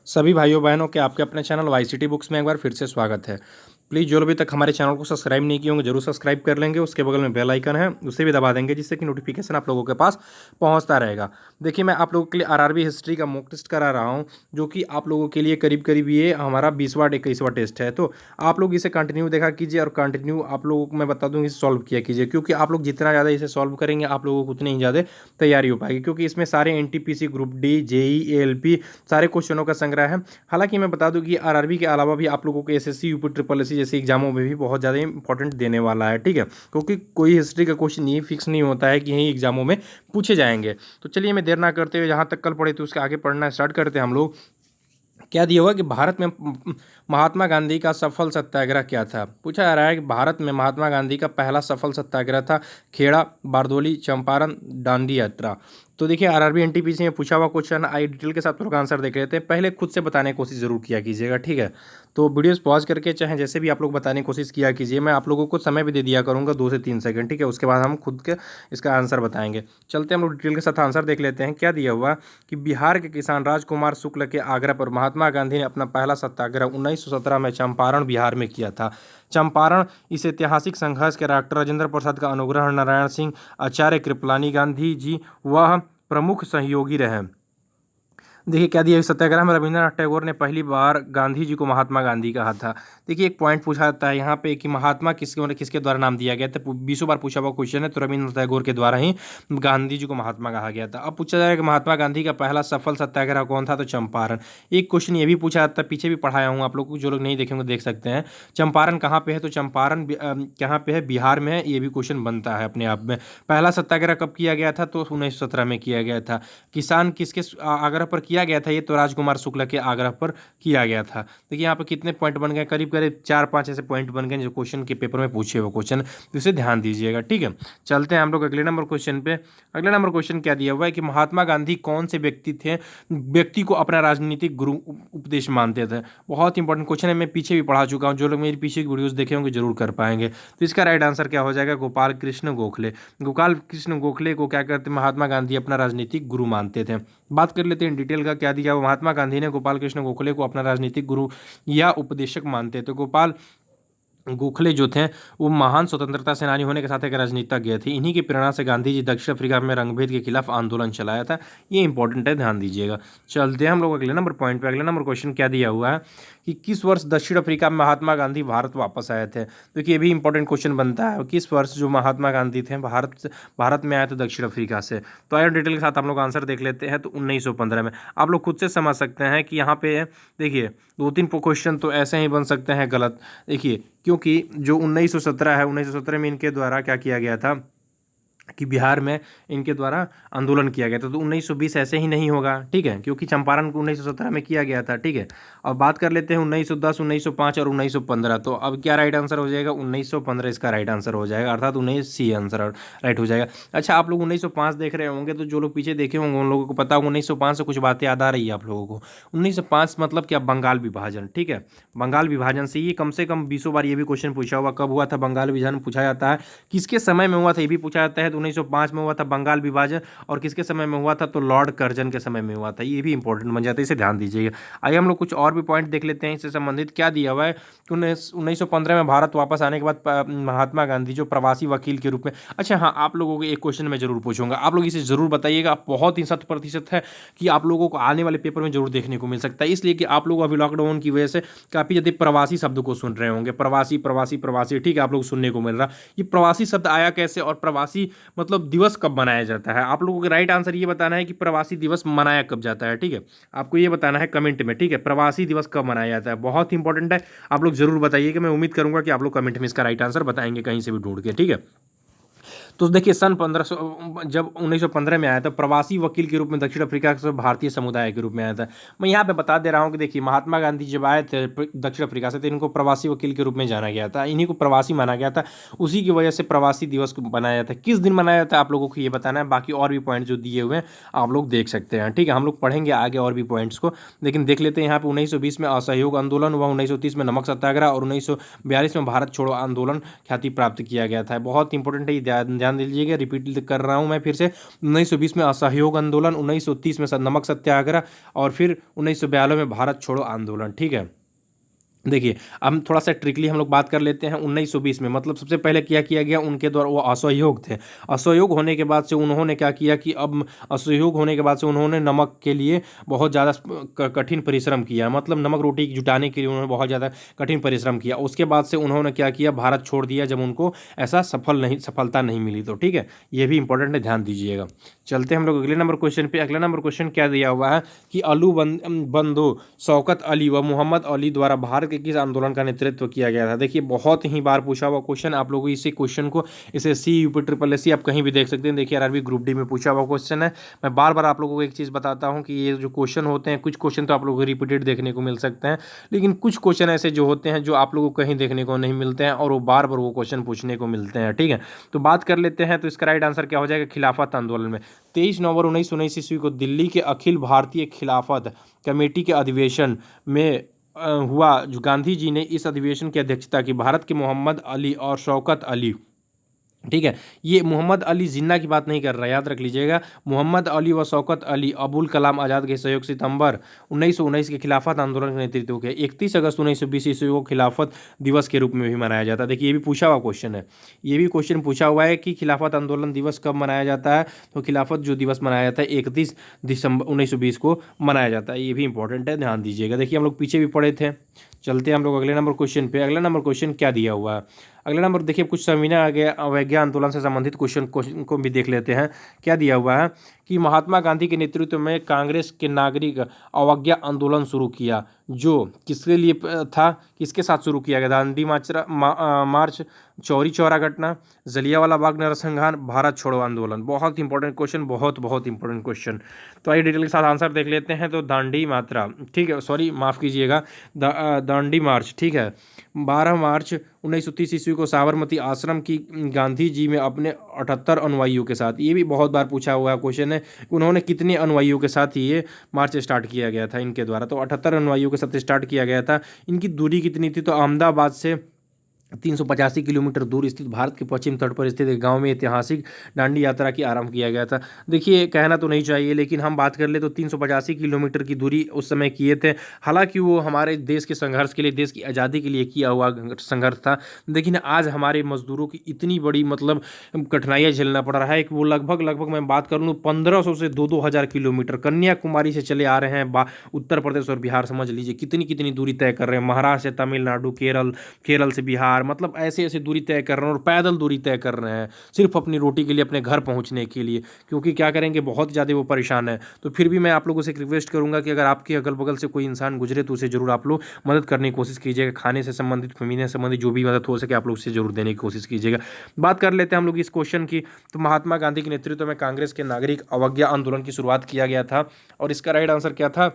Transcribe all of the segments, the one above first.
सभी भाइयों बहनों के आपके अपने चैनल वाईसीटी बुक्स में एक बार फिर से स्वागत है। प्लीज़ जो लोग अभी तक हमारे चैनल को सब्सक्राइब नहीं किए होंगे जरूर सब्सक्राइब कर लेंगे। उसके बगल में बेल आइकन है उसे भी दबा देंगे जिससे कि नोटिफिकेशन आप लोगों के पास पहुंचता रहेगा। देखिए मैं आप लोगों के लिए आरआरबी हिस्ट्री का मॉक टेस्ट करा रहा हूं जो कि आप लोगों के लिए करीब करीब ये हमारा 20वां टेस्ट है। तो आप लोग इसे कंटिन्यू देखा कीजिए और कंटिन्यू आप लोगों को मैं बता दूँ इसे सॉल्व किया कीजिए, क्योंकि आप लोग जितना ज़्यादा इसे सॉल्व करेंगे आप लोगों को उतनी ही ज़्यादा तैयारी हो पाएगी, क्योंकि इसमें सारे NTPC group D JE ALP सारे क्वेश्चनों का संग्रह है। हालांकि मैं बता दूं कि आरआरबी के अलावा भी आप लोगों को एसएससी यूपी ट्रिपल एससी जैसे एग्जामों में भी बहुत ज़्यादा इंपॉर्टेंट देने वाला है, ठीक है। क्योंकि कोई हिस्ट्री का क्वेश्चन ये फिक्स नहीं होता है कि यही एग्जामों में पूछे जाएंगे। तो चलिए मैं देर ना करते हुए जहाँ तक कल पढ़े थे उसके आगे पढ़ना स्टार्ट करते हैं हम लोग। क्या दिया हुआ कि भारत में महात्मा गांधी का सफल सत्याग्रह क्या था। पूछा जा रहा है कि भारत में महात्मा गांधी का पहला सफल सत्याग्रह था खेड़ा, बारदोली, चंपारण, दांडी यात्रा। तो देखिए आरआरबी एनटीपीसी में पूछा हुआ क्वेश्चन आई डिटेल के साथ लोग आंसर देख लेते हैं। पहले खुद से बताने की कोशिश जरूर किया कीजिएगा, ठीक है। तो वीडियोस पॉज करके चाहे जैसे भी आप लोग बताने की कोशिश किया कीजिए। मैं आप लोगों को समय भी दे दिया करूँगा 2 से 3 सेकंड, ठीक है। उसके बाद हम खुद के इसका आंसर बताएंगे। चलते हम लोग डिटेल के साथ आंसर देख लेते हैं। क्या दिया हुआ कि बिहार के किसान राजकुमार शुक्ल के आग्रह पर महात्मा गांधी ने अपना पहला सत्याग्रह 1917 में चंपारण बिहार में किया था। चंपारण इस ऐतिहासिक संघर्ष के डॉक्टर राजेंद्र प्रसाद का अनुग्रह नारायण सिंह, आचार्य कृपलानी गांधी जी वह प्रमुख सहयोगी रहे। देखिए क्या दिया सत्याग्रह में रविंद्रनाथ टैगोर ने पहली बार गांधी जी को महात्मा गांधी कहा था। देखिए एक पॉइंट पूछा जाता है यहाँ पे कि महात्मा किसके द्वारा नाम दिया गया था। 20 बार पूछा हुआ क्वेश्चन है, तो रविंद्रनाथ टैगोर के द्वारा ही गांधी जी को महात्मा कहा गया था। अब पूछा जाएगा कि महात्मा गांधी का पहला सफल सत्याग्रह कौन था, तो चंपारण। एक क्वेश्चन ये भी पूछा जाता है, पीछे भी पढ़ाया हूँ, आप लोग को जो लोग नहीं देखेंगे देख सकते हैं। चंपारण कहाँ पे है, तो चंपारण कहाँ पे है, बिहार में है। ये भी क्वेश्चन बनता है अपने आप में। पहला सत्याग्रह कब किया गया था, तो 1917 में किया गया था। किसान किसके आग्रह पर किया गया था, ये तो राजकुमार शुक्ला के आग्रह पर किया गया था। देखिए यहाँ पर कितने पॉइंट बन गए, करीब करीब 4-5 ऐसे पॉइंट बन गए जो क्वेश्चन के पेपर में पूछे हुए क्वेश्चन, तो इसे ध्यान दीजिएगा, ठीक है। चलते हैं हम लोग अगले नंबर क्वेश्चन पे। अगले नंबर क्वेश्चन क्या दिया हुआ है कि महात्मा गांधी कौन से व्यक्ति को अपना राजनीतिक गुरु उपदेश मानते थे। बहुत इंपॉर्टेंट क्वेश्चन है, मैं पीछे भी पढ़ा चुका हूँ, जो लोग मेरी पीछे की वीडियोस देखे होंगे जरूर कर पाएंगे। तो इसका राइट आंसर क्या हो जाएगा, गोपाल कृष्ण गोखले। गोपाल कृष्ण गोखले को क्या करते महात्मा गांधी अपना राजनीतिक गुरु मानते थे। बात कर लेते हैं डिटेल का। क्या दिया महात्मा गांधी ने गोपाल कृष्ण गोखले को अपना राजनीतिक गुरु या उपदेशक मानते थे। गोपाल गोखले जो थे वो महान स्वतंत्रता सेनानी होने के साथ एक राजनीतिज्ञ थे। इन्हीं की प्रेरणा से गांधी जी दक्षिण अफ्रीका में रंगभेद के खिलाफ आंदोलन चलाया था। ये इंपॉर्टेंट है, ध्यान दीजिएगा। चलते हैं हम लोग अगले नंबर पॉइंट पे। अगले नंबर क्वेश्चन क्या दिया हुआ है कि किस वर्ष दक्षिण अफ्रीका में महात्मा गांधी भारत वापस आए थे। तो ये भी इंपॉर्टेंट क्वेश्चन बनता है, किस वर्ष जो महात्मा गांधी थे भारत में आए थे दक्षिण अफ्रीका से। तो आइए डिटेल के साथ हम लोग आंसर देख लेते हैं। तो 1915 में। आप लोग खुद से समझ सकते हैं कि यहाँ पे देखिए 2-3 क्वेश्चन तो ऐसे ही बन सकते हैं गलत। देखिए क्योंकि जो 1917 है, 1917 में इनके द्वारा क्या किया गया था कि बिहार में इनके द्वारा आंदोलन किया गया था। तो 1920 ऐसे ही नहीं होगा, ठीक है, क्योंकि चंपारण को 1917 में किया गया था, ठीक है। अब बात कर लेते हैं 1910, 1905 और 1915। तो अब क्या राइट आंसर हो जाएगा, 1915 इसका राइट आंसर हो जाएगा, अर्थात 19 सी आंसर राइट हो जाएगा। अच्छा आप लोग 1905 देख रहे होंगे, तो जो लोग पीछे देखे होंगे उन लोगों को पता होगा 1905 से कुछ बातें याद आ रही है आप लोगों को। 1905 मतलब क्या, बंगाल विभाजन, ठीक है। बंगाल विभाजन से ये कम से कम 20 बार ये भी क्वेश्चन पूछा हुआ, कब हुआ था बंगाल विभाजन पूछा जाता है, किसके समय में हुआ था ये भी पूछा जाता है। 1905 में हुआ था बंगाल विभाजन, और किसके समय में हुआ था, तो लॉर्ड कर्जन के समय में हुआ था। ये भी इंपॉर्टेंट बन जाता है, इसे ध्यान दीजिएगा। आइए हम लोग कुछ और भी पॉइंट देख लेते हैं इससे संबंधित। क्या दिया हुआ है कि 1915 में भारत वापस आने के बाद महात्मा गांधी जो प्रवासी वकील के रूप में। अच्छा हाँ, आप लोगों को एक क्वेश्चन मैं जरूर पूछूंगा, आप लोग इसे जरूर बताइएगा। बहुत ही 100% है कि आप लोगों को आने वाले पेपर में जरूर देखने को मिल सकता है, इसलिए कि आप लोग अभी लॉकडाउन की वजह से काफी ज्यादा प्रवासी शब्द को सुन रहे होंगे। प्रवासी प्रवासी प्रवासी, ठीक है, आप लोग सुनने को मिल रहा। ये प्रवासी शब्द आया कैसे और प्रवासी मतलब दिवस कब मनाया जाता है। आप लोगों को राइट आंसर ये बताना है कि प्रवासी दिवस मनाया कब जाता है, ठीक है। आपको ये बताना है कमेंट में, ठीक है, प्रवासी दिवस कब मनाया जाता है। बहुत इंपॉर्टेंट है, आप लोग जरूर बताइएगा। मैं उम्मीद करूंगा कि आप लोग कमेंट में इसका राइट आंसर बताएंगे कहीं से भी ढूंढ के, ठीक है। तो देखिए सन 1500 जब 1915 में आया था, प्रवासी वकील के रूप में दक्षिण अफ्रीका से भारतीय समुदाय के रूप में आया था। मैं यहाँ पे बता दे रहा हूँ कि देखिए महात्मा गांधी जब आए थे दक्षिण अफ्रीका से, तो इनको प्रवासी वकील के रूप में जाना गया था, इन्हीं को प्रवासी माना गया था। उसी की वजह से प्रवासी दिवस को बनाया जाता है। किस दिन मनाया जाता है आप लोगों को ये बताना है, बाकी और भी पॉइंट जो दिए हुए हैं आप लोग देख सकते हैं, ठीक है। हम लोग पढ़ेंगे आगे और भी पॉइंट्स को, लेकिन देख लेते हैं। यहाँ पे 1920 में असहयोग आंदोलन हुआ, 1930 में नमक सत्याग्रह और 1942 में भारत छोड़ो आंदोलन ख्याति प्राप्त किया गया था। बहुत इंपॉर्टेंट है, ध्यान ध्यान दीजिएगा, रिपीट कर रहा हूँ मैं फिर से। 1920 में असहयोग आंदोलन, 1930 में नमक सत्याग्रह, और फिर 1942 में भारत छोड़ो आंदोलन। ठीक है, देखिए अब हम थोड़ा सा ट्रिकली हम लोग बात कर लेते हैं। 1920 में मतलब सबसे पहले क्या किया गया उनके द्वारा, वो असहयोग थे। असहयोग होने के बाद से उन्होंने क्या किया कि अब असहयोग होने के बाद से उन्होंने नमक के लिए बहुत ज़्यादा कठिन परिश्रम किया, मतलब नमक रोटी जुटाने के लिए उन्होंने बहुत ज़्यादा कठिन परिश्रम किया। उसके बाद से उन्होंने क्या किया, भारत छोड़ दिया जब उनको ऐसा सफलता नहीं मिली तो। ठीक है, ये भी इंपॉर्टेंट है, ध्यान दीजिएगा। चलते हम लोग अगले नंबर क्वेश्चन पे। अगला नंबर क्वेश्चन क्या दिया हुआ है कि बंधु शौकत अली व मोहम्मद अली द्वारा भारत के किस आंदोलन का नेतृत्व किया गया था। देखिए बहुत ही बार पूछा हुआ क्वेश्चन, आप लोगों इसी क्वेश्चन को SSC यूपी SSS आप कहीं भी देख सकते हैं। देखिए आरआरबी ग्रुप डी में पूछा हुआ क्वेश्चन है। मैं बार बार आप लोगों को एक चीज़ बताता हूँ कि ये जो क्वेश्चन होते हैं, कुछ क्वेश्चन तो आप लोगों को रिपीटेड देखने को मिल सकते हैं, लेकिन कुछ क्वेश्चन ऐसे जो होते हैं जो आप लोगों को कहीं देखने को नहीं मिलते हैं और वो बार बार वो क्वेश्चन पूछने को मिलते हैं। ठीक है, तो बात कर लेते हैं। तो इसका राइट आंसर क्या हो जाएगा, खिलाफत आंदोलन में 23 नवंबर 1919 ईस्वी को दिल्ली के अखिल भारतीय खिलाफत कमेटी के अधिवेशन में हुआ, जो गांधी जी ने इस अधिवेशन की अध्यक्षता की। भारत के मोहम्मद अली और शौकत अली, ठीक है, ये मोहम्मद अली जिन्ना की बात नहीं कर रहा, याद रख लीजिएगा। मोहम्मद अली व शौकत अली अबुल कलाम आज़ाद के सहयोग सितंबर 1919 के खिलाफत आंदोलन का नेतृत्व किया। 31 अगस्त 1920 ईस्वी को खिलाफत दिवस के रूप में भी मनाया जाता है। देखिए ये भी पूछा हुआ क्वेश्चन है, ये भी क्वेश्चन पूछा हुआ है कि खिलाफत आंदोलन दिवस कब मनाया जाता है। तो खिलाफत जो दिवस मनाया जाता है 31 दिसंबर 1920 को मनाया जाता है। ये भी इंपॉर्टेंट है, ध्यान दीजिएगा। देखिए हम लोग पीछे भी पढ़े थे। चलते हैं हम लोग अगले नंबर क्वेश्चन पे। अगला नंबर क्वेश्चन क्या दिया हुआ है, अगला नंबर देखिए कुछ सविनय अवज्ञा आंदोलन से संबंधित क्वेश्चन को भी देख लेते हैं। क्या दिया हुआ है कि महात्मा गांधी के नेतृत्व में कांग्रेस के नागरिक अवज्ञा आंदोलन शुरू किया, जो किसके लिए था, किसके साथ शुरू किया गया। दांडी मार्च, चौरी चौरा घटना, जलियांवाला बाग नरसंहार, भारत छोड़ो आंदोलन। बहुत इंपॉर्टेंट क्वेश्चन, बहुत इंपॉर्टेंट क्वेश्चन। तो आइए डिटेल के साथ आंसर देख लेते हैं। तो दांडी मात्रा, ठीक है, सॉरी माफ़ कीजिएगा, दांडी मार्च, ठीक है, 12 मार्च 1930 ईस्वी को साबरमती आश्रम की गांधी जी में अपने 78 अनुयायियों के साथ। ये भी बहुत बार पूछा हुआ क्वेश्चन है, उन्होंने कितने अनुयायियों के साथ ये मार्च स्टार्ट किया गया था इनके द्वारा। तो 78 अनुयायियों के साथ स्टार्ट किया गया था। इनकी दूरी कितनी थी, तो अहमदाबाद से 385 किलोमीटर दूर स्थित भारत के पश्चिम तट पर स्थित एक गांव में ऐतिहासिक दांडी यात्रा की आरंभ किया गया था। देखिए कहना तो नहीं चाहिए, लेकिन हम बात कर ले तो 385 किलोमीटर की दूरी उस समय किए थे। हालांकि वो हमारे देश के संघर्ष के लिए, देश की आज़ादी के लिए किया हुआ संघर्ष था, लेकिन आज हमारे मजदूरों की इतनी बड़ी मतलब कठिनाइयाँ झेलना पड़ रहा है कि वो लगभग मैं बात करूँ 1500 से 2-2000 किलोमीटर कन्याकुमारी से चले आ रहे हैं। उत्तर प्रदेश और बिहार समझ लीजिए कितनी दूरी तय कर रहे हैं। महाराष्ट्र से तमिलनाडु, केरल से बिहार, मतलब ऐसे दूरी तय कर रहे हैं और पैदल दूरी तय कर रहे हैं सिर्फ अपनी रोटी के लिए, अपने घर पहुंचने के लिए, क्योंकि क्या करेंगे, बहुत ज़्यादा वो परेशान है। तो फिर भी मैं आप लोगों से एक रिक्वेस्ट करूंगा कि अगर आपके अगल बगल से कोई इंसान गुजरे तो उसे जरूर आप लोग मदद करने की कोशिश कीजिएगा। खाने से संबंधित, पीने से संबंधित जो भी मदद हो सके आप लोग उसे जरूर देने की कोशिश कीजिएगा। बात कर लेते हैं हम लोग इस क्वेश्चन की। तो महात्मा गांधी के नेतृत्व में कांग्रेस के नागरिक अवज्ञा आंदोलन की शुरुआत किया गया था और इसका राइट आंसर क्या था,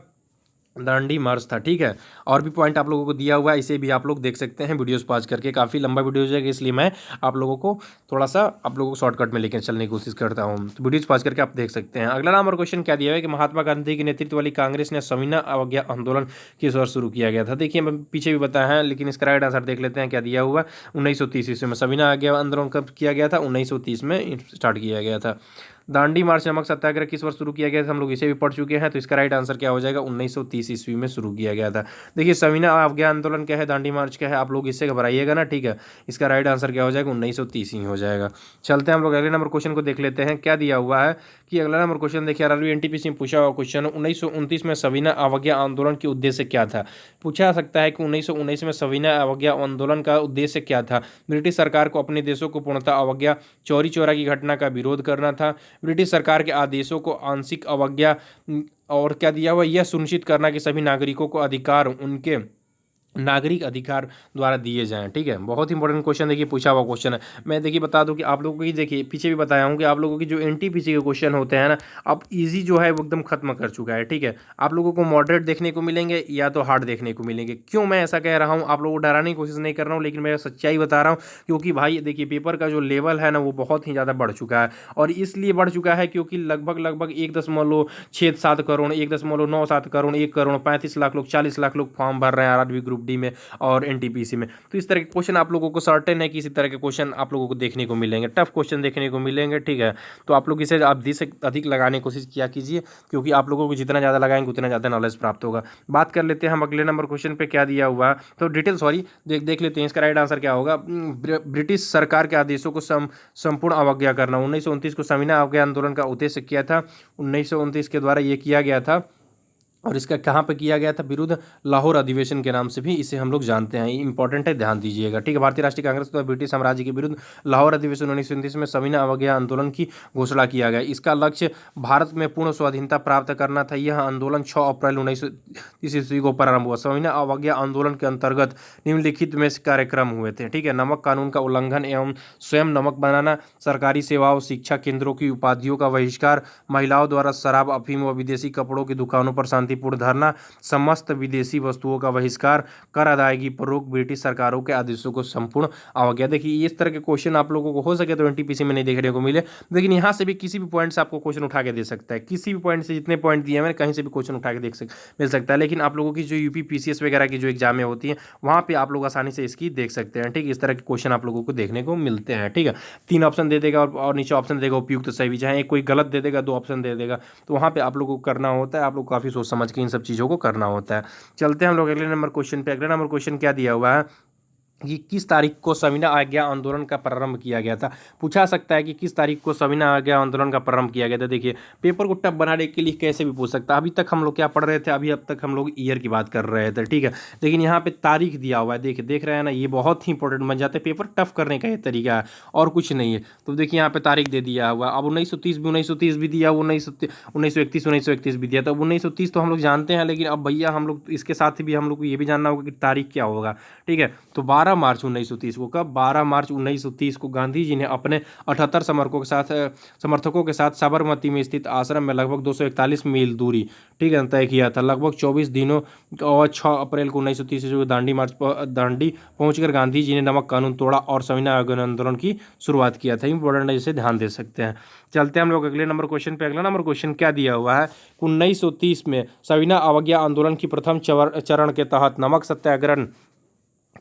दांडी मार्च था। ठीक है, और भी पॉइंट आप लोगों को दिया हुआ है, इसे भी आप लोग देख सकते हैं वीडियोस पॉज करके। काफ़ी लंबा वीडियो हो जाएगा, इसलिए मैं आप लोगों को थोड़ा सा आप लोगों को शॉर्टकट में लेकर चलने की कोशिश करता हूं। तो वीडियोस पॉज करके आप देख सकते हैं। अगला नंबर क्वेश्चन क्या दिया है कि महात्मा गांधी के नेतृत्व वाली कांग्रेस ने सविनय अवज्ञा आंदोलन किस वर्ष शुरू किया गया था। देखिए मैं पीछे भी बताया है, लेकिन इसका राइट आंसर देख लेते हैं। क्या दिया हुआ, 1930 ईस्वी में। सविनय अवज्ञा आंदोलन कब किया गया था, 1930 में स्टार्ट किया गया था। दांडी मार्च नमक सत्याग्रह किस वर्ष शुरू किया गया था, हम लोग इसे भी पढ़ चुके हैं। तो इसका राइट आंसर क्या हो जाएगा, 1930 ईस्वी में शुरू किया गया था। देखिए सविनय अवज्ञा आंदोलन क्या है, दांडी मार्च क्या है, आप लोग इससे घबराइएगा ना, ठीक है। इसका राइट आंसर क्या हो जाएगा, 1930 ही हो जाएगा। चलते हैं हम लोग अगले नंबर क्वेश्चन को देख लेते हैं। क्या दिया हुआ है कि अगला नंबर क्वेश्चन देखिए आरआरबी NTPC में पूछा हुआ क्वेश्चन, 1929 में सविनय अवज्ञा आंदोलन के उद्देश्य क्या था। पूछा सकता है कि 1919 में सविनय अवज्ञा आंदोलन का उद्देश्य क्या था। ब्रिटिश सरकार को अपने देशों को पूर्णतः अवज्ञा, चौरी चौरा की घटना का विरोध करना था। ब्रिटिश सरकार के आदेशों को आंशिक अवज्ञा, और क्या दिया हुआ, यह सुनिश्चित करना कि सभी नागरिकों को अधिकार उनके नागरिक अधिकार द्वारा दिए जाएं। ठीक है, बहुत इंपॉर्टेंट क्वेश्चन देखिए पूछा हुआ क्वेश्चन है। मैं देखिए बता दूं कि आप लोगों की, देखिए पीछे भी बताया हूं कि आप लोगों की जो NTPC के क्वेश्चन होते हैं ना, अब इजी जो है वो एकदम खत्म कर चुका है। ठीक है, आप लोगों को मॉडरेट देखने को मिलेंगे या तो हार्ड देखने को मिलेंगे। क्यों मैं ऐसा कह रहा हूँ, आप लोगों को डराने की कोशिश नहीं कर रहा हूँ, लेकिन मैं सच्चाई बता रहा हूँ। क्योंकि भाई देखिए पेपर का जो लेवल है ना वो बहुत ही ज़्यादा बढ़ चुका है, और इसलिए बढ़ चुका है क्योंकि लगभग 1.67 करोड़, 1.97 करोड़, 1 करोड़ 35 लाख लोग, 40 लाख लोग फॉर्म भर रहे हैं आरआरबी ग्रुप ग्रुप डी में और एनटीपीसी में। तो इस तरह के क्वेश्चन आप लोगों को सर्टेन है कि इसी तरह के क्वेश्चन आप लोगों को देखने को मिलेंगे, टफ क्वेश्चन देखने को मिलेंगे, ठीक है। तो आप लोग इसे अधिक से अधिक लगाने की कोशिश किया कीजिए, क्योंकि आप लोगों को जितना ज़्यादा लगाएंगे उतना ज़्यादा नॉलेज प्राप्त होगा। बात कर लेते हैं हम अगले नंबर क्वेश्चन पे क्या दिया हुआ है, तो डिटेल सॉरी देख लेते हैं इसका राइट आंसर क्या होगा। ब्रिटिश सरकार के आदेशों को संपूर्ण अवज्ञा करना। 1929 को सविनय अवज्ञा आंदोलन का उद्देश्य किया था, 1929 के द्वारा ये किया गया था। और इसका कहाँ पे किया गया था, विरुद्ध लाहौर अधिवेशन के नाम से भी इसे हम लोग जानते हैं, इंपॉर्टेंट है, ध्यान दीजिएगा, ठीक है। भारतीय राष्ट्रीय कांग्रेस द्वारा ब्रिटिश साम्राज्य के विरुद्ध लाहौर अधिवेशन 1929 में सविनय अवज्ञा आंदोलन की घोषणा किया गया। इसका लक्ष्य भारत में पूर्ण स्वाधीनता प्राप्त करना था। यह आंदोलन 6 अप्रैल 1930 ईस्वी को प्रारंभ हुआ। सविनय अवज्ञा आंदोलन के अंतर्गत निम्नलिखित में कार्यक्रम हुए थे, ठीक है। नमक कानून का उल्लंघन एवं स्वयं नमक बनाना, सरकारी सेवाओं शिक्षा केंद्रों की उपाधियों का बहिष्कार, महिलाओं द्वारा शराब अफीम व विदेशी कपड़ों की दुकानों पर शांतिपूर्ण धरना, समस्त विदेशी वस्तुओं का बहिष्कार, कर अदायगी पर रोक, ब्रिटिश सरकारों के आदेशों को संपूर्ण अवज्ञा। देखिए इस तरह के क्वेश्चन आप लोगों को हो सके तो एनटीपीसी में नहीं देखने को मिले, लेकिन यहाँ से भी किसी भी पॉइंट से आपको क्वेश्चन उठा के दे सकता है, किसी भी पॉइंट से जितने पॉइंट दिए हैं कहीं से भी क्वेश्चन उठा के मिल सकता है। लेकिन आप लोगों की जो यूपी पीसीएस वगैरह की जो एग्जामें होती हैं वहाँ पे आप लोग आसानी से इसकी देख सकते हैं, ठीक है। इस तरह के क्वेश्चन आप लोगों को देखने को मिलते हैं, ठीक है। 3 ऑप्शन दे देगा और नीचे ऑप्शन देगा उपयुक्त सही भी, चाहे एक कोई गलत दे देगा 2 ऑप्शन दे देगा, तो वहाँ पे आप लोगों को करना होता है, आप लोग काफ़ी सोच समझ के इन सब चीज़ों को करना होता है। चलते हैं हम लोग अगले नंबर क्वेश्चन पे। अगले नंबर क्वेश्चन क्या दिया हुआ है कि किस तारीख को सविनय अवज्ञा आंदोलन का प्रारंभ किया गया था। पूछा सकता है कि किस तारीख को सविनय अवज्ञा आंदोलन का प्रारंभ किया गया था। देखिए पेपर को टफ बनाने के लिए कैसे भी पूछ सकता है। अभी तक हम लोग क्या पढ़ रहे थे, अब तक हम लोग ईयर की बात कर रहे थे, ठीक है। लेकिन यहाँ पे तारीख दिया हुआ है, देखिए देख रहे हैं ना, ये बहुत ही इंपॉर्टेंट बन जाते हैं, पेपर टफ करने का ये तरीका है और कुछ नहीं है। तो देखिए यहाँ पे तारीख दे दिया हुआ, अब 1930 भी दिया, 1931 भी दिया। तो 1930 तो हम लोग जानते हैं, लेकिन अब भैया हम लोग इसके साथ भी हम लोग को ये भी जानना होगा कि तारीख क्या होगा, ठीक है। तो 12 मार्च 1930 को, कब 12 मार्च 1930 को गांधी जी ने अपने 78 समर्थकों के साथ साबरमती में स्थित आश्रम में लगभग 241 मील दूरी, ठीक है, तय किया था। लगभग 24 दिनों और 6 अप्रैल को 1930 को दांडी पहुंचकर गांधी जी ने नमक कानून तोड़ा और सविनय अवज्ञा आंदोलन की शुरुआत किया था। इंपॉर्टेंट है, जिसे ध्यान दे सकते हैं। चलते हैं हम लोग अगले नंबर क्वेश्चन पे। अगला नंबर क्वेश्चन क्या दिया हुआ है, 1930 में सविनय अवज्ञा आंदोलन की प्रथम चरण के तहत नमक सत्याग्रह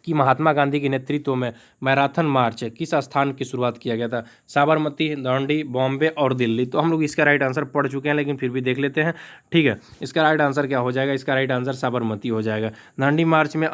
कि महात्मा गांधी के नेतृत्व में मैराथन मार्च किस स्थान की शुरुआत किया गया था। साबरमती, दांडी, बॉम्बे और दिल्ली। तो हम लोग इसका राइट आंसर पढ़ चुके हैं, लेकिन फिर भी देख लेते हैं, ठीक है। इसका राइट आंसर क्या हो जाएगा, इसका राइट आंसर साबरमती हो जाएगा। दांडी मार्च में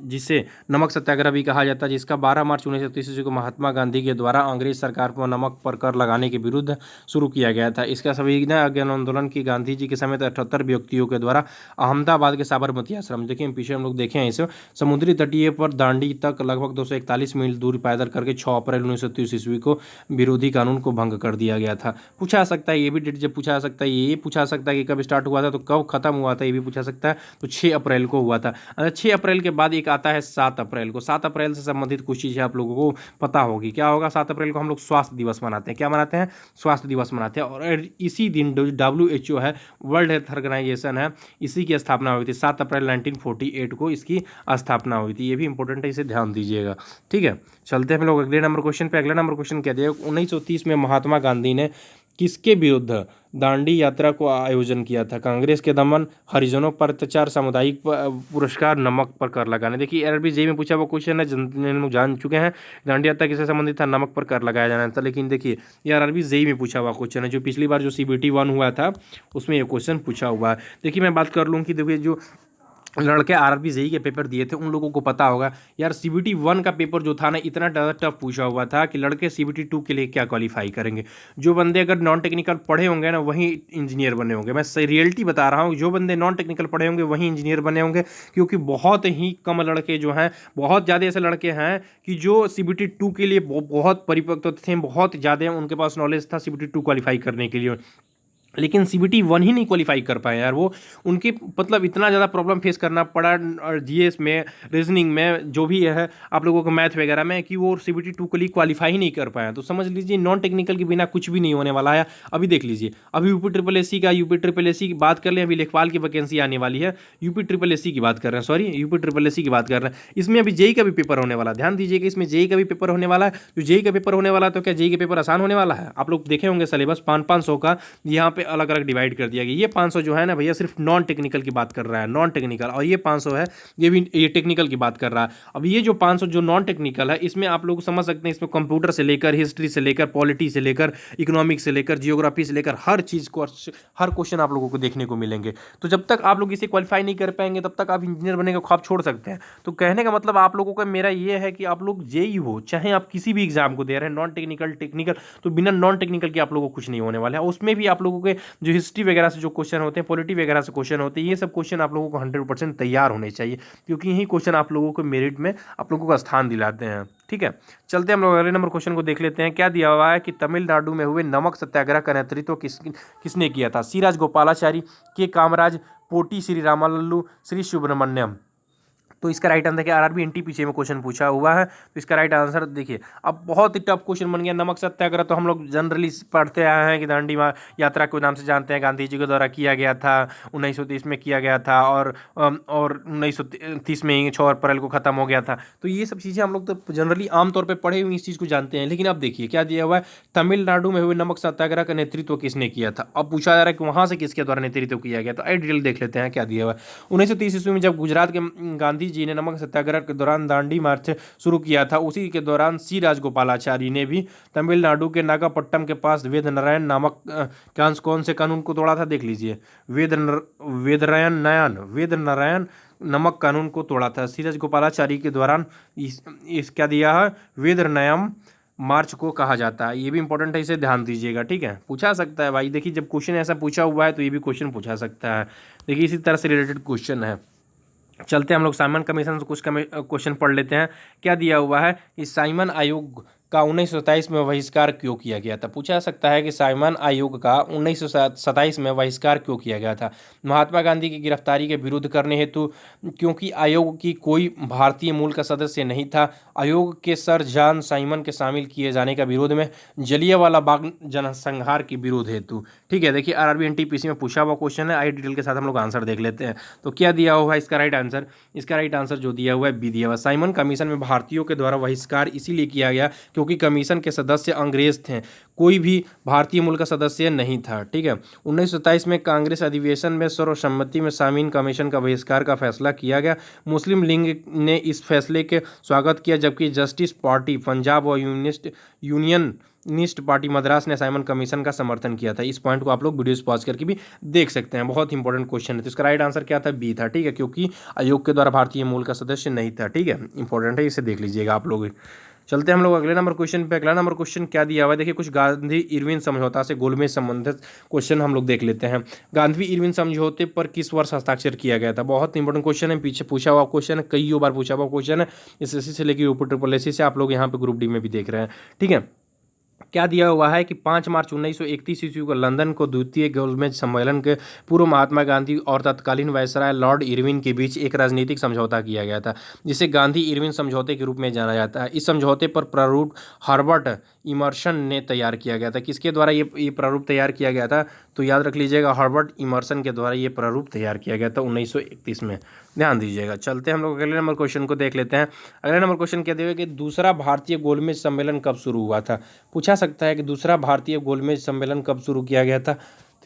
जिसे नमक सत्याग्रह भी कहा जाता है, जिसका 12 मार्च 1930 को महात्मा गांधी के द्वारा अंग्रेज सरकार पर नमक पर कर लगाने के विरुद्ध शुरू किया गया था। इसका सविनय अवज्ञा आंदोलन की गांधी जी के समेत 78 व्यक्तियों के द्वारा अहमदाबाद के साबरमती आश्रम, देखिए पीछे हम लोग देखे हैं इसे, समुद्री तटीय पर दांडी तक लगभग 241 मील दूरी पैदल करके 6 अप्रैल 1930 ईस्वी को विरोधी कानून को भंग कर दिया गया था। पूछा सकता है ये भी डेट, जब पूछा सकता है ये पूछा सकता है कि कब स्टार्ट हुआ था, तो कब खत्म हुआ था ये भी पूछा सकता है। तो 6 अप्रैल को हुआ था। 6 अप्रैल के बाद एक आता है 7 अप्रैल को। 7 अप्रैल से संबंधित कुछ चीज़ें आप लोगों को पता होगी। क्या होगा, 7 अप्रैल को हम लोग स्वास्थ्य दिवस मनाते हैं। क्या मनाते हैं, स्वास्थ्य दिवस मनाते हैं। और इसी दिन WHO है, वर्ल्ड हेल्थ ऑर्गेनाइजेशन है, इसी की स्थापना हुई थी। 7 अप्रैल 1948 को इसकी स्थापना हुई थी। ये भी इंपॉर्टेंट है, इसे ध्यान दीजिएगा, ठीक है। चलते हैं हम लोग अगले नंबर क्वेश्चन पे। अगला नंबर क्वेश्चन क्या दिया, 1930 में महात्मा गांधी ने किसके विरुद्ध दांडी यात्रा को आयोजन किया था। कांग्रेस के दमन, हरिजनों पर अत्याचार, सामुदायिक पुरस्कार, नमक पर कर लगाने। देखिए आरआरबी जेईई में पूछा वो क्वेश्चन है, लोग जान चुके हैं। दांडी यात्रा किससे संबंधित था, नमक पर कर लगाया जाना था। लेकिन देखिए ये आरआरबी जेईई में पूछा हुआ क्वेश्चन है, जो पिछली बार जो CBT 1 हुआ था उसमें ये क्वेश्चन पूछा हुआ है। देखिए मैं बात कर लूँ कि देखिए जो लड़के आरआरबी जेईई के पेपर दिए थे उन लोगों को पता होगा यार, CBT 1 का पेपर जो था ना, इतना ज़्यादा टफ पूछा हुआ था कि लड़के CBT 2 के लिए क्या क्वालिफाई करेंगे। जो बंदे अगर नॉन टेक्निकल पढ़े होंगे ना, वही इंजीनियर बने होंगे। मैं रियलिटी बता रहा हूँ, जो बंदे नॉन टेक्निकल पढ़े होंगे वही इंजीनियर बने होंगे, क्योंकि बहुत ही कम लड़के जो हैं, बहुत ज़्यादा ऐसे लड़के हैं कि जो CBT 2 के लिए बहुत परिपक्व थे, बहुत ज़्यादा उनके पास नॉलेज था CBT 2 क्वालिफाई करने के लिए, लेकिन CBT 1 ही नहीं क्वालिफाई कर पाए यार। वो उनके मतलब इतना ज़्यादा प्रॉब्लम फेस करना पड़ा और GS में, रीजनिंग में, जो भी है आप लोगों को मैथ वगैरह में, कि वो CBT 2 के लिए क्वालिफाई ही नहीं कर पाया। तो समझ लीजिए नॉन टेक्निकल के बिना कुछ भी नहीं होने वाला है। अभी देख लीजिए, अभी यूपी की बात कर लें, अभी लेखपाल की वैकेंसी आने वाली है। यूपी की बात कर रहे हैं, सॉरी यूपी की बात कर रहे हैं। इसमें अभी जेईई का भी पेपर होने वाला है, ध्यान दीजिएगा, इसमें जेईई का भी पेपर होने वाला है। जो जेईई का पेपर होने वाला है, तो क्या जेईई का पेपर आसान होने वाला है? आप लोग देखे होंगे सिलेबस 500 का, यहाँ पे अलग अलग डिवाइड कर दिया गया। ये 500 जो है ना भैया सिर्फ नॉन टेक्निकल की बात कर रहा है, नॉन टेक्निकल, और ये 500 है ये टेक्निकल की बात कर रहा है। अब ये जो 500 जो नॉन टेक्निकल है इसमें आप लोग समझ सकते हैं, इसमें कंप्यूटर से लेकर हिस्ट्री से लेकर पॉलिटी से लेकर इकोनॉमिक्स से लेकर जियोग्राफी से लेकर हर चीज़ को, हर क्वेश्चन आप लोगों को देखने को मिलेंगे। तो जब तक आप लोग इसे क्वालिफाई नहीं कर पाएंगे तब तक आप इंजीनियर बनने का ख्वाब छोड़ सकते हैं। तो कहने का मतलब आप लोगों का मेरा ये है कि आप लोग जेई हो चाहे आप किसी भी एग्जाम को दे रहे हैं, नॉन टेक्निकल टेक्निकल, तो बिना नॉन टेक्निकल के आप लोगों को कुछ नहीं होने वाला है। उसमें भी आप लोगों के जो हिस्ट्री वगैरह से जो क्वेश्चन होते हैं, पॉलिटी वगैरह से क्वेश्चन होते हैं, ये सब क्वेश्चन आप लोगों को 100% तैयार होने चाहिए, क्योंकि यही क्वेश्चन आप लोगों को मेरिट में आप लोगों का स्थान दिलाते हैं। ठीक है, चलते हम लोग अगले नंबर क्वेश्चन को देख लेते हैं। क्या दिया हुआ है कि तमिलनाडु में हुए नमक सत्याग्रह का नेतृत्व किसने किया था? सी राजगोपालाचारी, के कामराज, पोटी श्री रामालल्लू, श्री सुब्रमण्यम। तो इसका राइट आंसर देखिए, आरआरबी एनटीपीसी में क्वेश्चन पूछा हुआ है, तो इसका राइट आंसर देखिए। अब बहुत ही टफ क्वेश्चन बन गया। नमक सत्याग्रह तो हम लोग जनरली पढ़ते आए हैं कि दांडी यात्रा के नाम से जानते हैं, गांधी जी के द्वारा किया गया था, 1930 में किया गया था, और 1930 में ही 6 अप्रैल को खत्म हो गया था। तो ये सब चीज़ें हम लोग तो जनरली आमतौर पर पढ़े हुए इस चीज़ को जानते हैं। लेकिन अब देखिए क्या दिया हुआ है, तमिलनाडु में हुए नमक सत्याग्रह का नेतृत्व किसने किया था। अब पूछा जा रहा है कि वहाँ से किसके द्वारा नेतृत्व किया गया, तो आई डिटेल देख लेते हैं क्या दिया हुआ है। 1930 ईस्वी में जब गुजरात के गांधी जी ने नमक सत्याग्रह के दौरान दांडी मार्च शुरू किया था, उसी के दौरान सी राजगोपालाचारी ने भी तमिलनाडु के नागापट्टनम के पास वेद नारायण नामक कौन से कानून को तोड़ा था, देख लीजिए। वेद नारायण नमक कानून को तोड़ा था सी राजगोपालाचारी के दौरान। इस क्या दिया है, वेद नारायण मार्च को कहा जाता है। ये भी इंपॉर्टेंट है, इसे ध्यान दीजिएगा। ठीक है, पूछा सकता है भाई, देखिए जब क्वेश्चन ऐसा पूछा हुआ है तो ये भी क्वेश्चन पूछा सकता है। देखिए इसी तरह से रिलेटेड क्वेश्चन है। चलते हम लोग साइमन कमीशन से कुछ क्वेश्चन पढ़ लेते हैं। क्या दिया हुआ है कि साइमन आयोग का 1927 में बहिष्कार क्यों किया गया था? पूछा सकता है कि साइमन आयोग का 1927 में बहिष्कार क्यों किया गया था? महात्मा गांधी की गिरफ्तारी के विरुद्ध करने हेतु, क्योंकि आयोग की कोई भारतीय मूल का सदस्य नहीं था, आयोग के सर जॉन साइमन के शामिल किए जाने का विरोध में, जलियांवाला बाग जनसंहार के विरोध हेतु। ठीक है, देखिए आरआरबी एनटीपीसी में पूछा हुआ क्वेश्चन है, आई डिटेल के साथ हम लोग आंसर देख लेते हैं। तो क्या दिया हुआ है इसका राइट आंसर? इसका राइट आंसर जो दिया हुआ है बी दिया हुआ। साइमन कमीशन में भारतीयों के द्वारा बहिष्कार इसीलिए किया गया क्योंकि कमीशन के सदस्य अंग्रेज थे, कोई भी भारतीय मूल का सदस्य नहीं था। ठीक है, 1927 में कांग्रेस अधिवेशन में सर्वसम्मति में साइमन कमीशन का बहिष्कार का फैसला किया गया। मुस्लिम लीग ने इस फैसले के स्वागत किया, जबकि जस्टिस पार्टी पंजाब और यूनियनिस्ट पार्टी मद्रास ने साइमन कमीशन का समर्थन किया था। इस पॉइंट को आप लोग वीडियो पॉज करके भी देख सकते हैं, बहुत इंपॉर्टेंट क्वेश्चन है। तो इसका राइट आंसर क्या था? बी था। ठीक है, क्योंकि आयोग के द्वारा भारतीय मूल का सदस्य नहीं था। ठीक है, इंपॉर्टेंट है, इसे देख लीजिएगा आप लोग। चलते हैं हम लोग अगले नंबर क्वेश्चन पे। अगला नंबर क्वेश्चन क्या दिया हुआ है, देखिए कुछ गांधी इरविन समझौता से गोलमेज संबंधित क्वेश्चन हम लोग देख लेते हैं। गांधी इरविन समझौते पर किस वर्ष हस्ताक्षर किया गया था? बहुत इंपॉर्टेंट क्वेश्चन है, पीछे पूछा हुआ क्वेश्चन है, कई बार पूछा हुआ क्वेश्चन है। एसएससी से लेकर यूपी ट्रिपल एससी से आप लोग यहाँ पे ग्रुप डी में भी देख रहे हैं। ठीक है, क्या दिया हुआ है कि 5 मार्च 1931 ईस्वी को लंदन को द्वितीय गोलमेज सम्मेलन के पूर्व महात्मा गांधी और तत्कालीन वायसराय लॉर्ड इरविन के बीच एक राजनीतिक समझौता किया गया था, जिसे गांधी इरविन समझौते के रूप में जाना जाता है। इस समझौते पर प्रारूप हर्बर्ट इमर्सन ने तैयार किया गया था। किसके द्वारा ये प्रारूप तैयार किया गया था? तो याद रख लीजिएगा, हर्बर्ट इमर्सन के द्वारा ये प्रारूप तैयार किया गया था 1931 में, ध्यान दीजिएगा। चलते हम लोग अगले नंबर क्वेश्चन को देख लेते हैं। अगले नंबर क्वेश्चन क्या दिया कि दूसरा भारतीय गोलमेज सम्मेलन कब शुरू हुआ था? पूछा सकता है कि दूसरा भारतीय गोलमेज सम्मेलन कब शुरू किया गया था।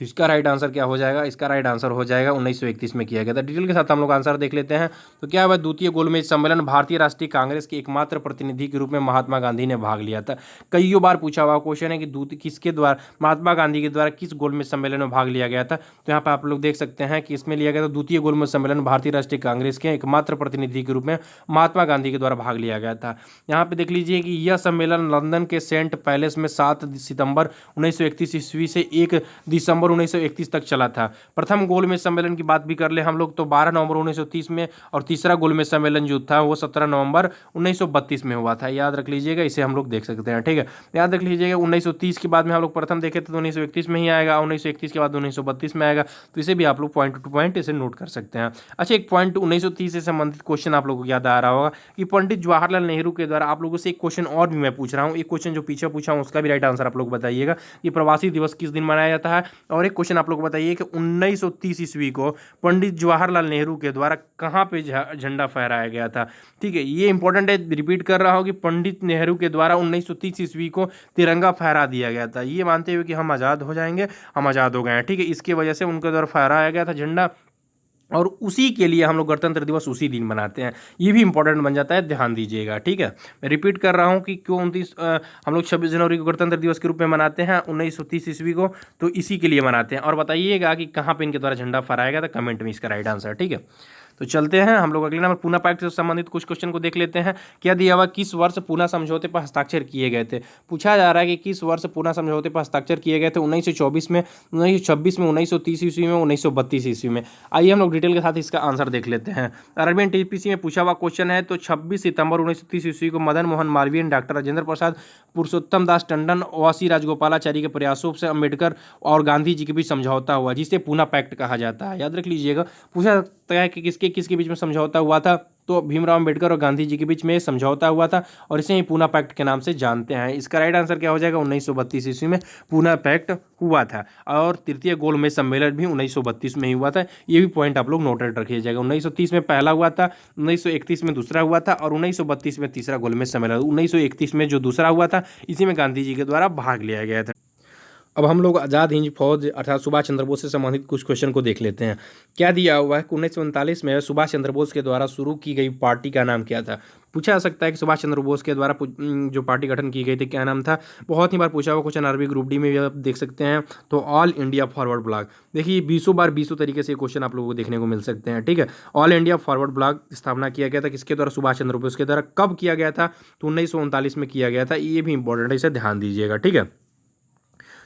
तो इसका राइट आंसर क्या हो जाएगा? इसका राइट आंसर हो जाएगा 1931 में किया गया था। डिटेल के साथ हम लोग आंसर देख लेते हैं। तो क्या हुआ, द्वितीय गोलमेज सम्मेलन भारतीय राष्ट्रीय कांग्रेस के एकमात्र प्रतिनिधि के रूप में महात्मा गांधी ने भाग लिया था। कई बार पूछा हुआ क्वेश्चन है कि किसके द्वारा, महात्मा गांधी के द्वारा किस गोलमेज सम्मेलन में भाग लिया गया था। तो यहाँ पर आप लोग देख सकते हैं कि इसमें लिया गया था द्वितीय गोलमेज सम्मेलन भारतीय राष्ट्रीय कांग्रेस के एकमात्र प्रतिनिधि के रूप में महात्मा गांधी के द्वारा भाग लिया गया था। यहाँ पे देख लीजिए कि यह सम्मेलन लंदन के सेंट पैलेस में 7 सितंबर 1931 ईस्वी से 1 दिसंबर 1931 तक चला था। प्रथम गोलमेज सम्मेलन की बात भी कर ले हम लोग तो 12 नवंबर 1930 में, और तीसरा गोलमेज सम्मेलन जो था वो 17 नवंबर 1932 में हुआ था। याद रख लीजिएगा, इसे हम लोग देख सकते हैं। ठीक है, याद रख लीजिएगा 1930 के बाद में हम लोग प्रथम देखे थे तो 1931 में ही आएगा, 1931 के बाद 1932 में आएगा। तो इसे भी आप लोग पॉइंट टू पॉइंट इसे नोट कर सकते हैं। अच्छा, एक पॉइंट 1930 से संबंधित क्वेश्चन आप लोगों को याद आ रहा होगा कि पंडित जवाहरलाल नेहरू के द्वारा, आप लोगों से एक क्वेश्चन और भी मैं पूछ रहा हूँ, एक क्वेश्चन जो पीछे पूछा हूँ उसका भी राइट आंसर आप लोग बताइएगा। ये प्रवासी दिवस किस दिन मनाया जाता है? और एक क्वेश्चन आप लोग को बताइए कि 1930 ईस्वी को पंडित जवाहरलाल नेहरू के द्वारा कहाँ पे झंडा फहराया गया था। ठीक है, ये इंपॉर्टेंट है, रिपीट कर रहा हूँ कि पंडित नेहरू के द्वारा 1930 ईस्वी को तिरंगा फहरा दिया गया था, ये मानते हुए कि हम आज़ाद हो जाएंगे, हम आज़ाद हो गए हैं। ठीक है, इसकी वजह से उनके द्वारा फहराया गया था झंडा, और उसी के लिए हम लोग गणतंत्र दिवस उसी दिन मनाते हैं। ये भी इंपॉर्टेंट बन जाता है, ध्यान दीजिएगा। ठीक है, मैं रिपीट कर रहा हूँ कि क्यों हम लोग 26 जनवरी को गणतंत्र दिवस के रूप में मनाते हैं 1930 ईस्वी को, तो इसी के लिए मनाते हैं। और बताइएगा कि कहाँ पे इनके द्वारा झंडा फहराया गया था, कमेंट में इसका राइट आंसर। ठीक है, तो चलते हैं हम लोग अगले नंबर पूना पैक्ट से संबंधित कुछ क्वेश्चन को देख लेते हैं। क्या दिया हुआ, किस वर्ष पूना समझौते पर हस्ताक्षर किए गए थे। पूछा जा रहा है कि किस वर्ष पूना समझौते पर हस्ताक्षर किए गए थे, 1924 में, 1926 में, 1930 ईस्वी में, 1932 ईस्वी में। आइए हम लोग डिटेल के साथ इसका आंसर देख लेते हैं। अरबी टीपीसी में पूछा हुआ क्वेश्चन है, तो 26 सितंबर 1930 ईस्वी को मदन मोहन मालवीय, डॉक्टर राजेंद्र प्रसाद, पुरुषोत्तम दास टंडन, व.सी. राजगोपालाचारी के प्रयासों से अम्बेडकर और गांधी जी के बीच समझौता हुआ, जिसे पूना पैक्ट कहा जाता है। याद रख लीजिएगा, पूछा सकता है कि किसके बीच में समझौता हुआ था, तो भीमराव अम्बेडकर और गांधी जी के बीच में समझौता हुआ था, और इसे ही पूना पैक्ट के नाम से जानते हैं। इसका राइट आंसर क्या हो जाएगा, 1932 ईस्वी में पूना पैक्ट हुआ था। और तृतीय गोलमेज सम्मेलन भी 1932 में ही हुआ था। ये भी पॉइंट आप लोग नोटेड रखिएगा। 1930 में पहला हुआ था, 1931 में दूसरा हुआ था, और 1932 में तीसरा गोलमेज सम्मेलन। 1931 में जो दूसरा हुआ था, इसी में गांधी जी के द्वारा भाग लिया गया था। अब हम लोग आज़ाद हिंद फौज अर्थात सुभाष चंद्र बोस से संबंधित कुछ क्वेश्चन को देख लेते हैं। क्या दिया हुआ है कि 1939 में सुभाष चंद्र बोस के द्वारा शुरू की गई पार्टी का नाम क्या था। पूछा जा सकता है कि सुभाष चंद्र बोस के द्वारा जो पार्टी गठन की गई थी, क्या नाम था। बहुत ही बार पूछा हुआ क्वेश्चन, आरबी ग्रुप डी में भी आप देख सकते हैं, तो ऑल इंडिया फॉरवर्ड ब्लॉक। देखिए 20 बार 20 तरीके से क्वेश्चन आप लोगों को देखने को मिल सकते हैं। ठीक है, ऑल इंडिया फॉरवर्ड ब्लॉक स्थापना किया गया था किसके द्वारा, सुभाष चंद्र बोस के द्वारा। कब किया गया था, तो 1939 में किया गया था। ये भी इंपॉर्टेंट है, इसे ध्यान दीजिएगा। ठीक है,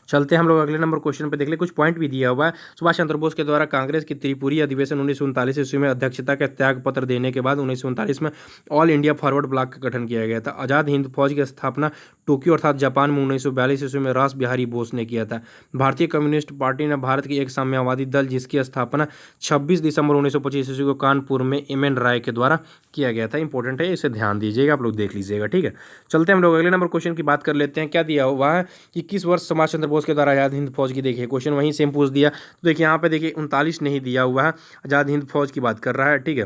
चलते हैं हम लोग अगले नंबर क्वेश्चन पे देख ले। कुछ पॉइंट भी दिया हुआ है। सुभाष चंद्र बोस के द्वारा कांग्रेस की त्रिपुरी अधिवेशन 1939 ईस्वी में अध्यक्षता का त्याग पत्र देने के बाद 1939 में ऑल इंडिया फॉरवर्ड ब्लॉक का गठन किया गया था। आज़ाद हिंद फौज की स्थापना टोक्यो अर्थात जापान में 1942 ईस्वी में रास बिहारी बोस ने किया था। भारतीय कम्युनिस्ट पार्टी ने भारत की एक साम्यवादी दल जिसकी स्थापना 26 दिसंबर 1925 ईस्वी को कानपुर में एम.एन. राय के द्वारा किया गया था। इंपॉर्टेंट है, इसे ध्यान दीजिएगा, आप लोग देख लीजिएगा। ठीक है, चलते हैं हम लोग अगले नंबर क्वेश्चन की बात कर लेते हैं। क्या दिया हुआ है कि किस वर्ष सुभाष चंद्र बोस के द्वारा आज़ाद हिंद फौज की, देखिए क्वेश्चन वहीं सेम पूछ दिया। तो देखिए यहाँ पे देखिए 39 नहीं दिया हुआ है, आज़ाद हिंद फौज की बात कर रहा है। ठीक है,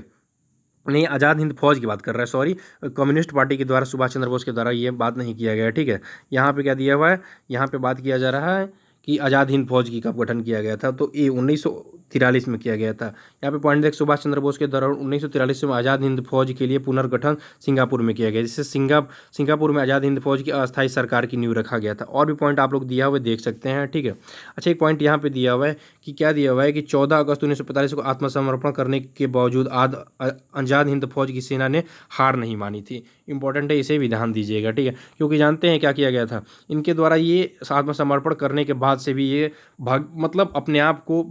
नहीं, आज़ाद हिंद फौज की बात कर रहा है, सॉरी, कम्युनिस्ट पार्टी के द्वारा सुभाष चंद्र बोस के द्वारा ये बात नहीं किया गया है। ठीक है, यहाँ पे क्या दिया हुआ है, यहाँ पे बात किया जा रहा है कि आज़ाद हिंद फौज की कब गठन किया गया था, तो ये 1943 में किया गया था। यहाँ पे पॉइंट देख, सुभाष चंद्र बोस के दौरान 1943 में आज़ाद हिंद फौज के लिए पुनर्गठन सिंगापुर में किया गया, जिससे सिंगापुर में आज़ाद हिंद फौज की अस्थायी सरकार की नींव रखा गया था। और भी पॉइंट आप लोग दिया हुआ देख सकते हैं। ठीक है, अच्छा एक पॉइंट यहाँ पे दिया हुआ है कि क्या दिया हुआ है कि 14 अगस्त 1945 को आत्मसमर्पण करने के बावजूद आज़ाद हिंद फौज की सेना ने हार नहीं मानी थी। इंपॉर्टेंट है, इसे भी ध्यान दीजिएगा। ठीक है, क्योंकि जानते हैं क्या किया गया था इनके द्वारा, ये आत्मसमर्पण करने के बाद से भी ये मतलब अपने आप को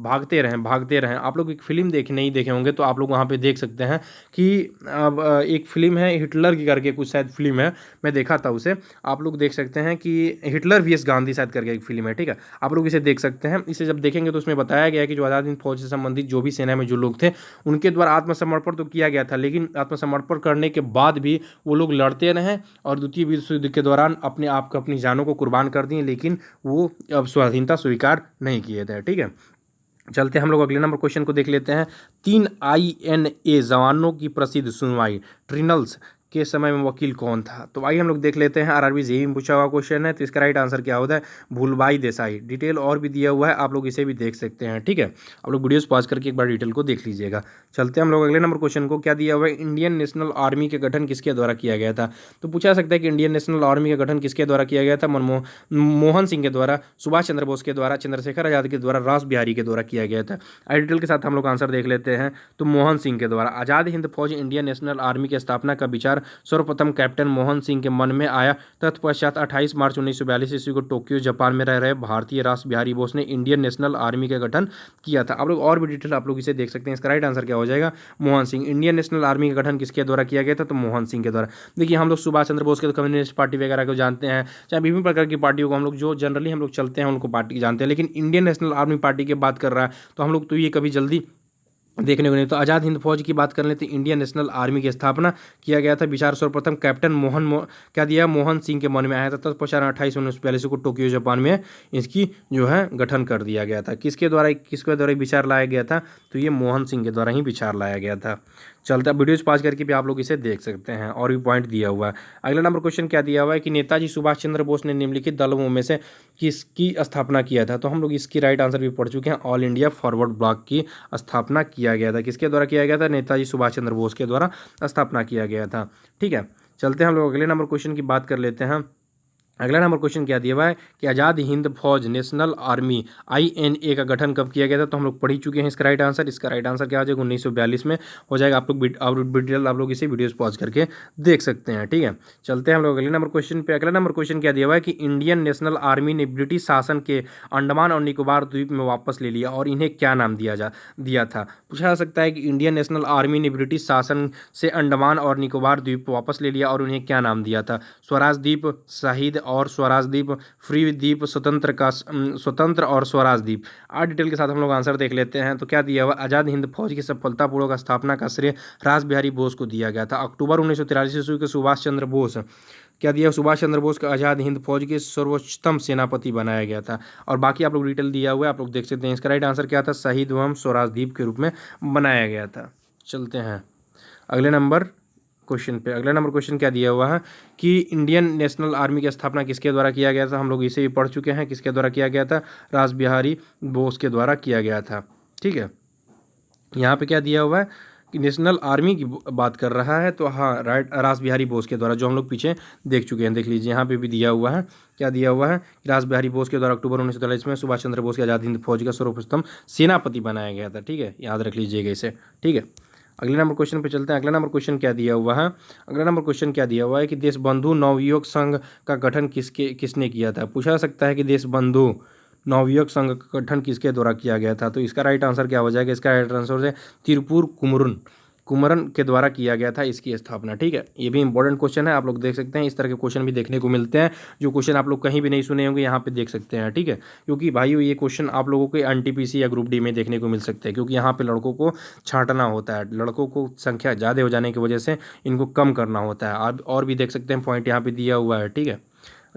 भागते रहें। आप लोग एक फिल्म नहीं देखे होंगे, तो आप लोग वहाँ पे देख सकते हैं कि अब एक फिल्म है हिटलर की करके, कुछ शायद फिल्म है, मैं देखा था उसे। आप लोग देख सकते हैं कि हिटलर वीएस गांधी शायद करके एक फिल्म है। ठीक है, आप लोग इसे देख सकते हैं। इसे जब देखेंगे तो उसमें बताया गया है कि जो आज़ाद हिंद फौज से संबंधित जो भी सेना में जो लोग थे, उनके द्वारा आत्मसमर्पण तो किया गया था, लेकिन आत्मसमर्पण करने के बाद भी वो लोग लड़ते रहे और द्वितीय विश्व युद्ध के दौरान अपने आप को, अपनी जानों को कुर्बान कर दिए, लेकिन वो अब स्वाधीनता स्वीकार नहीं किए थे। ठीक है, चलते हम लोग अगले नंबर क्वेश्चन को देख लेते हैं। 3 INA जवानों की प्रसिद्ध सुनवाई ट्रिब्यूनल्स के समय में वकील कौन था, तो आइए हम लोग देख लेते हैं। आरआरबी जेईई में पूछा हुआ क्वेश्चन है, तो इसका राइट आंसर क्या होता है, भूलभाई देसाई। डिटेल और भी दिया हुआ है, आप लोग इसे भी देख सकते हैं। ठीक है, आप लोग वीडियोस पॉज करके एक बार डिटेल को देख लीजिएगा। चलते हैं हम लोग अगले नंबर क्वेश्चन को। क्या दिया हुआ है, इंडियन नेशनल आर्मी के गठन किसके द्वारा किया गया था, तो पूछा सकता है कि इंडियन नेशनल आर्मी का गठन किसके द्वारा किया गया था, मनमोहन सिंह के द्वारा, सुभाष चंद्र बोस के द्वारा, चंद्रशेखर आजाद के द्वारा, रास बिहारी के द्वारा किया गया था। आई डिटेल के साथ हम लोग आंसर देख लेते हैं, तो मोहन सिंह के द्वारा। आज़ाद हिंद फौज इंडियन नेशनल आर्मी की स्थापना का विचार सर्वप्रथम कैप्टन मोहन सिंह के मन में आया। तत्पश्चात 28 मार्च 1942 ईस्वी को टोक्यो जापान में रह रहे भारतीय रास बिहारी बोस ने इंडियन नेशनल आर्मी का गठन किया था। आप लोग और भी डिटेल आप लोग इसे देख सकते हैं। इसका राइट आंसर क्या हो जाएगा, Mohan Singh. Indian national army का गठन किसके द्वारा किया गया था, तो मोहन सिंह के द्वारा। देखिए हम लोग सुभाष चंद्र बोस के कम्युनिस्ट पार्टी वगैरह को जानते हैं, चाहे विभिन्न प्रकार की पार्टियों को हम लोग जो जनरली हम लोग चलते हैं उनको पार्टी जानते हैं, लेकिन इंडियन नेशनल आर्मी पार्टी की बात कर रहा है तो हम लोग तो ये कभी जल्दी देखने को नहीं। तो आज़ाद हिंद फौज की बात कर लें तो इंडियन नेशनल आर्मी की स्थापना किया गया था। विचार सर्वप्रथम कैप्टन क्या दिया, मोहन सिंह के मन में आया था। तत्पश्चात 28/1942 को टोक्यो जापान में इसकी जो है गठन कर दिया गया था। किसके द्वारा विचार लाया गया था, तो ये मोहन सिंह के द्वारा ही विचार लाया गया था। चलता वीडियोज पास करके भी आप लोग इसे देख सकते हैं और भी पॉइंट दिया हुआ है। अगला नंबर क्वेश्चन क्या दिया हुआ है कि नेताजी सुभाष चंद्र बोस ने निम्नलिखित दलों में से किसकी स्थापना किया था। तो हम लोग इसकी राइट आंसर भी पढ़ चुके हैं। ऑल इंडिया फॉरवर्ड ब्लॉक की स्थापना किया गया था। किसके द्वारा किया गया था, नेताजी सुभाष चंद्र बोस के द्वारा स्थापना किया गया था। ठीक है, चलते हैं हम लोग अगले नंबर क्वेश्चन की बात कर लेते हैं। अगला नंबर क्वेश्चन क्या दिया हुआ है कि आज़ाद हिंद फौज नेशनल आर्मी INA का गठन कब किया गया था। तो हम लोग पढ़ ही चुके हैं इसका राइट आंसर क्या हो जाएगा, 1942 में हो जाएगा। आप लोग इसे वीडियोस पॉज करके देख सकते हैं। ठीक है, चलते हैं हम लोग अगले नंबर क्वेश्चन पे। अगला नंबर क्वेश्चन क्या दिया हुआ है कि इंडियन नेशनल आर्मी ने ब्रिटिश शासन के अंडमान और निकोबार द्वीप में वापस ले लिया और इन्हें क्या नाम दिया था। पूछा जा सकता है कि इंडियन नेशनल आर्मी ने ब्रिटिश शासन से अंडमान और निकोबार द्वीप वापस ले लिया और उन्हें क्या नाम दिया था। स्वराज द्वीप, शहीद और स्वराज द्वीप, फ्री द्वीप, स्वतंत्र और स्वराज द्वीप। और डिटेल के साथ हम लोग आंसर देख लेते हैं। तो क्या दिया हुआ, आज़ाद हिंद फौज की सफलतापूर्वक स्थापना का श्रेय रास बिहारी बोस को दिया गया था। अक्टूबर 1943 ईस्वी के सुभाष चंद्र बोस क्या दिया, सुभाष चंद्र बोस को आज़ाद हिंद फौज के सर्वोच्चतम सेनापति बनाया गया था। और बाकी आप लोग डिटेल दिया हुआ है, आप लोग देख सकते हैं। इसका राइट आंसर क्या था, शहीद एवं स्वराज द्वीप के रूप में बनाया गया था। चलते हैं अगले नंबर क्वेश्चन पे। अगला नंबर क्वेश्चन क्या दिया हुआ है कि इंडियन नेशनल आर्मी की स्थापना किसके द्वारा किया गया था। हम लोग इसे भी पढ़ चुके हैं। किसके द्वारा किया गया था, रास बिहारी बोस के द्वारा किया गया था। ठीक है, यहाँ पे क्या दिया हुआ है कि नेशनल आर्मी की बात कर रहा है, तो हाँ राइट, रास बिहारी बोस के द्वारा, जो हम लोग पीछे देख चुके हैं। देख लीजिए, यहाँ पे भी दिया हुआ है। क्या दिया हुआ है कि रास बिहारी बोस के द्वारा अक्टूबर 1943 में सुभाष चंद्र बोस के आज़ाद हिंद फौज का सर्वोच्चतम सेनापति बनाया गया था। ठीक है, याद रख लीजिएगा इसे। ठीक है, अगले नंबर क्वेश्चन पे चलते हैं। अगला नंबर क्वेश्चन क्या दिया हुआ है, अगला नंबर क्वेश्चन क्या दिया हुआ है कि देशबंधु नवयुवक संघ का गठन किसने किया था। पूछा जा सकता है कि देशबंधु नवयुवक संघ का गठन किसके द्वारा किया गया था। तो इसका राइट आंसर क्या हो जाएगा, इसका राइट आंसर है तिरुपुर कुमरन के द्वारा किया गया था इसकी स्थापना। ठीक है, ये भी इंपॉर्टेंट क्वेश्चन है, आप लोग देख सकते हैं। इस तरह के क्वेश्चन भी देखने को मिलते हैं, जो क्वेश्चन आप लोग कहीं भी नहीं सुने होंगे, यहाँ पे देख सकते हैं। ठीक है, क्योंकि भाइयों ये क्वेश्चन आप लोगों को NTPC या ग्रुप D में देखने को मिल सकते हैं, क्योंकि यहाँ पे लड़कों को छांटना होता है। लड़कों को संख्या ज़्यादा हो जाने की वजह से इनको कम करना होता है। आप और भी देख सकते हैं, पॉइंट यहाँ पे दिया हुआ है। ठीक है,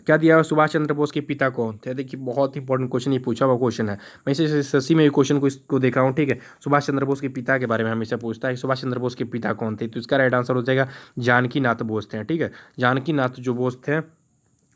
क्या दिया हुआ, सुभाष चंद्र बोस के पिता कौन थे। देखिए, बहुत इंपॉर्टेंट क्वेश्चन ये पूछा हुआ क्वेश्चन है। मैं इसे SSC में भी क्वेश्चन को इसको देख रहा हूँ। ठीक है, सुभाष चंद्र बोस के पिता के बारे में हमेशा पूछता है, सुभाष चंद्र बोस के पिता कौन थे। तो इसका राइट आंसर हो जाएगा जानकी नाथ बोस थे। ठीक है, जानकी नाथ जो बोस थे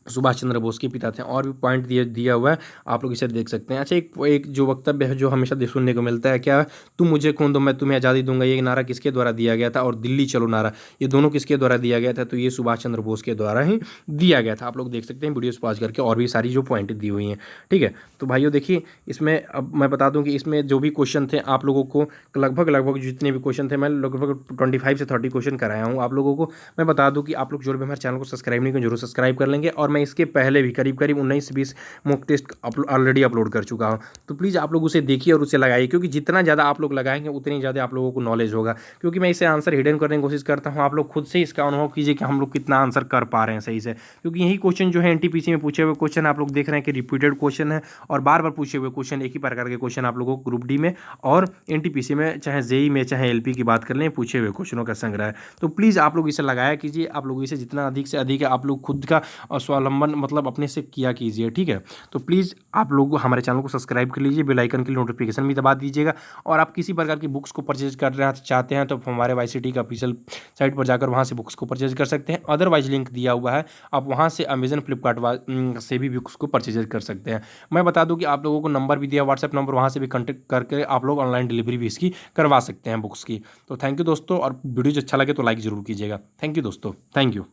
सुभाष चंद्र बोस के पिता थे। और भी पॉइंट दिया हुआ है, आप लोग इसे देख सकते हैं। अच्छा, एक जो वक्तव्य है जो हमेशा सुनने को मिलता है, क्या, तुम मुझे खून दो मैं तुम्हें आज़ादी दूंगा, ये नारा किसके द्वारा दिया गया था। और दिल्ली चलो नारा, ये दोनों किसके द्वारा दिया गया था। तो ये सुभाष चंद्र बोस के द्वारा ही दिया गया था। आप लोग देख सकते हैं वीडियोस पॉज करके, और भी सारी जो पॉइंट दी हुई हैं। ठीक है, तो भाइयों देखिए, इसमें अब मैं बता दूं कि इसमें जो भी क्वेश्चन थे आप लोगों को लगभग जितने भी क्वेश्चन थे, मैं लगभग 25 से 30 क्वेश्चन कराया हूँ आप लोगों को। मैं बता दूं कि आप लोग जो भी हमारे चैनल को सब्सक्राइब नहीं करें, जरूर सब्सक्राइब कर लेंगे। और मैं इसके पहले भी करीब 19-20 मॉक टेस्ट ऑलरेडी अपलोड कर चुका हूँ। तो प्लीज़ आप लोग उसे देखिए और उसे लगाइए, क्योंकि जितना ज़्यादा आप लोग लगाएंगे उतनी ज़्यादा आप लोगों को नॉलेज होगा। क्योंकि मैं इसे आंसर हिडन करने की कोशिश करता हूँ, आप लोग खुद से इसका अनुभव कीजिए कि हम लोग कितना आंसर कर पा रहे हैं सही से। क्योंकि यही क्वेश्चन जो है NTPC में पूछे हुए क्वेश्चन आप लोग देख रहे हैं कि रिपीटेड क्वेश्चन है, और बार बार पूछे हुए क्वेश्चन, एक ही प्रकार के क्वेश्चन आप लोगों को ग्रुप D में और NTPC में, चाहे JEE में, चाहे LP की बात कर लें, पूछे हुए क्वेश्चनों का संग्रह है। तो प्लीज़ आप लोग इसे लगाया कीजिए। आप लोग इसे जितना अधिक से अधिक आप लोग खुद का स्वावलंबन मतलब अपने से किया कीजिए। ठीक है, तो प्लीज़ आप लोग हमारे चैनल को सब्सक्राइब कर लीजिए, बेल आइकन के लिए नोटिफिकेशन भी दबा दीजिएगा। और आप किसी प्रकार की बुक्स को परचेज करना चाहते हैं तो हमारे YCT का ऑफिशियल साइट पर जाकर वहाँ से बुक्स को परचेज कर सकते हैं। अदरवाइज लिंक दिया हुआ है, आप वहाँ से अमेजन फ्लिपकार्ट से भी बुक्स को परचेज कर सकते हैं। मैं बता दूँ कि आप लोगों को नंबर भी दिया, व्हाट्सएप नंबर, वहाँ से भी कॉन्टैक्ट करके आप लोग ऑनलाइन डिलीवरी भी इसकी करवा सकते हैं बुक्स की। तो थैंक यू दोस्तों, और वीडियो अच्छा लगे तो लाइक ज़रूर कीजिएगा। थैंक यू दोस्तों, थैंक यू।